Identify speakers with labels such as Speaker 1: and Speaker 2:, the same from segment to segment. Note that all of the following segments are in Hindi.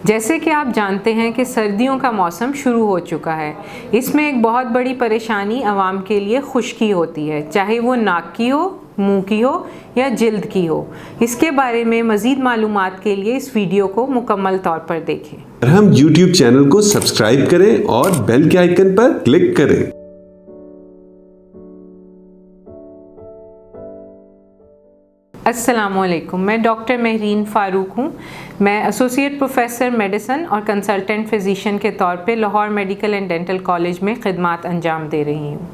Speaker 1: जैसे कि आप जानते हैं कि सर्दियों का मौसम शुरू हो चुका है। इसमें एक बहुत बड़ी परेशानी आवाम के लिए खुश्की होती है, चाहे वो नाक की हो, मुंह की हो या जिल्द की हो। इसके बारे में मज़ीद मालूमात के लिए इस वीडियो को मुकम्मल तौर पर देखें।
Speaker 2: हम YouTube चैनल को सब्सक्राइब करें और बेल के आइकन पर क्लिक करें।
Speaker 1: अस्सलामुअलैकुम, मैं डॉक्टर महरीन फ़ारूक हूँ। मैं एसोसिएट प्रोफेसर मेडिसन और कंसल्टेंट फिजिशियन के तौर पे Lahore medical and dental college में ख़िदमत अंजाम दे रही हूँ।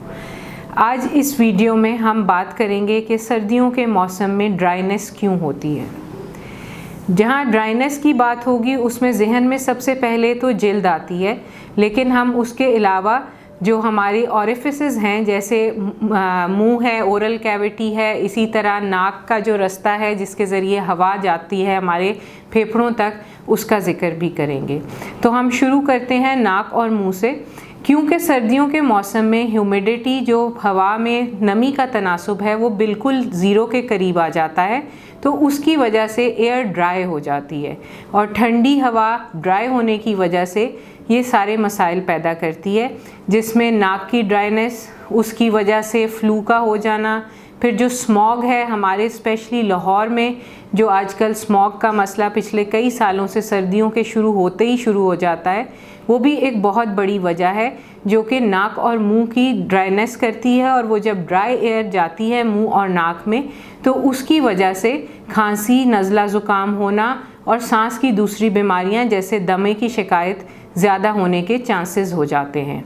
Speaker 1: आज इस वीडियो में हम बात करेंगे कि सर्दियों के मौसम में ड्राइनेस क्यों होती है। जहाँ ड्राइनेस की बात होगी उसमें जहन में सबसे पहले तो जिल्द आती है, लेकिन हम उसके अलावा जो हमारे ऑरिफिसेस हैं, जैसे मुंह है, ओरल कैविटी है, इसी तरह नाक का जो रास्ता है जिसके ज़रिए हवा जाती है हमारे फेफड़ों तक, उसका ज़िक्र भी करेंगे। तो हम शुरू करते हैं नाक और मुंह से। क्योंकि सर्दियों के मौसम में ह्यूमिडिटी, जो हवा में नमी का तनासुब है, वो बिल्कुल ज़ीरो के करीब आ जाता है, तो उसकी वजह से एयर ड्राई हो जाती है और ठंडी हवा ड्राई होने की वजह से ये सारे मसाइल पैदा करती है, जिसमें नाक की ड्राइनेस, उसकी वजह से फ्लू का हो जाना, फिर जो स्मॉग है हमारे स्पेशली लाहौर में, जो आजकल स्मॉग का मसला पिछले कई सालों से सर्दियों के शुरू होते ही शुरू हो जाता है, वो भी एक बहुत बड़ी वजह है जो कि नाक और मुंह की ड्राइनेस करती है। और वो जब ड्राई एयर जाती है मुंह और नाक में, तो उसकी वजह से खांसी, नज़ला ज़ुकाम होना और सांस की दूसरी बीमारियां जैसे दमे की शिकायत ज़्यादा होने के चांसेस हो जाते हैं।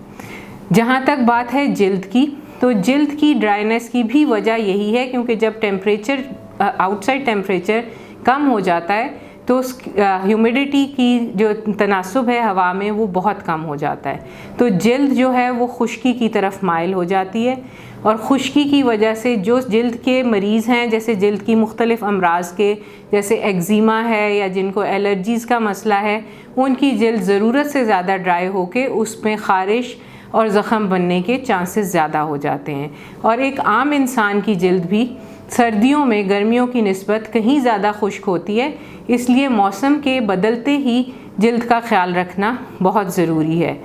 Speaker 1: जहाँ तक बात है जिल्द की, तो जिल्द की ड्राइनेस की भी वजह यही है, क्योंकि जब टेम्परेचर, आउटसाइड टेम्परेचर कम हो जाता है तो ह्यूमिडिटी की जो तनासुब है हवा में वो बहुत कम हो जाता है, तो जिल्द जो है वो खुश्की की तरफ माइल हो जाती है। और खुश्की की वजह से जो जिल्द के मरीज़ हैं, जैसे जिल्द की मुख्तलिफ अमराज के, जैसे एक्जिमा है या जिनको एलर्जीज़ का मसला है, उनकी जिल्द ज़रूरत से ज़्यादा ड्राई होकर उसमें ख़ारिश और ज़ख़म बनने के चांसेस ज़्यादा हो जाते हैं। और एक आम इंसान की जिल्द भी सर्दियों में गर्मियों की निस्बत कहीं ज़्यादा खुश्क होती है, इसलिए मौसम के बदलते ही जिल्द का ख्याल रखना बहुत ज़रूरी है।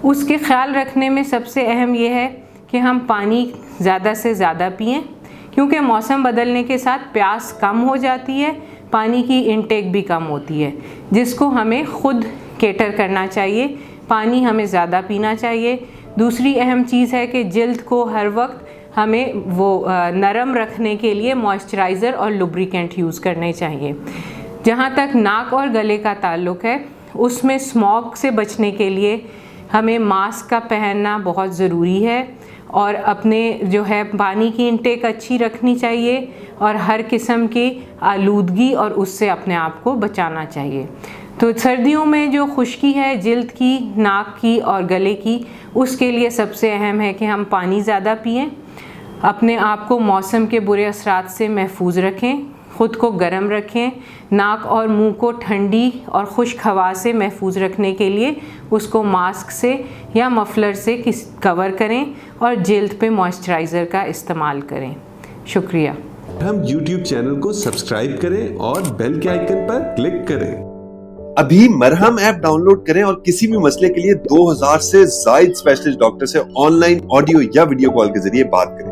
Speaker 1: उसके ख्याल रखने में सबसे अहम यह है कि हम पानी ज़्यादा से ज़्यादा पिएं, क्योंकि मौसम बदलने के साथ प्यास कम हो जाती है, पानी की इनटेक भी कम होती है, जिसको हमें ख़ुद केटर करना चाहिए। पानी हमें ज़्यादा पीना चाहिए। दूसरी अहम चीज़ है कि जिल्द को हर वक्त हमें वो नरम रखने के लिए मॉइस्चराइज़र और लुब्रिकेंट यूज़ करने चाहिए। जहाँ तक नाक और गले का ताल्लुक़ है, उसमें स्मॉग से बचने के लिए हमें मास्क का पहनना बहुत ज़रूरी है और अपने जो है पानी की इंटेक अच्छी रखनी चाहिए और हर किस्म की आलूदगी और उससे अपने आप को बचाना चाहिए। तो सर्दियों में जो खुश्की है जिल्द की, नाक की और गले की, उसके लिए सबसे अहम है कि हम पानी ज़्यादा पिएं, अपने आप को मौसम के बुरे असरात से महफूज रखें, ख़ुद को गर्म रखें, नाक और मुंह को ठंडी और खुश्क हवा से महफूज रखने के लिए उसको मास्क से या मफलर से कवर करें और जिल्द पे मॉइस्चराइज़र का इस्तेमाल करें। शुक्रिया।
Speaker 2: हम YouTube चैनल को सब्सक्राइब करें और बेल के आइकन पर क्लिक करें।
Speaker 3: अभी मरहम ऐप डाउनलोड करें और किसी भी मसले के लिए 2000 से ज्यादा स्पेशलिस्ट डॉक्टर से ऑनलाइन ऑडियो या वीडियो कॉल के जरिए बात करें।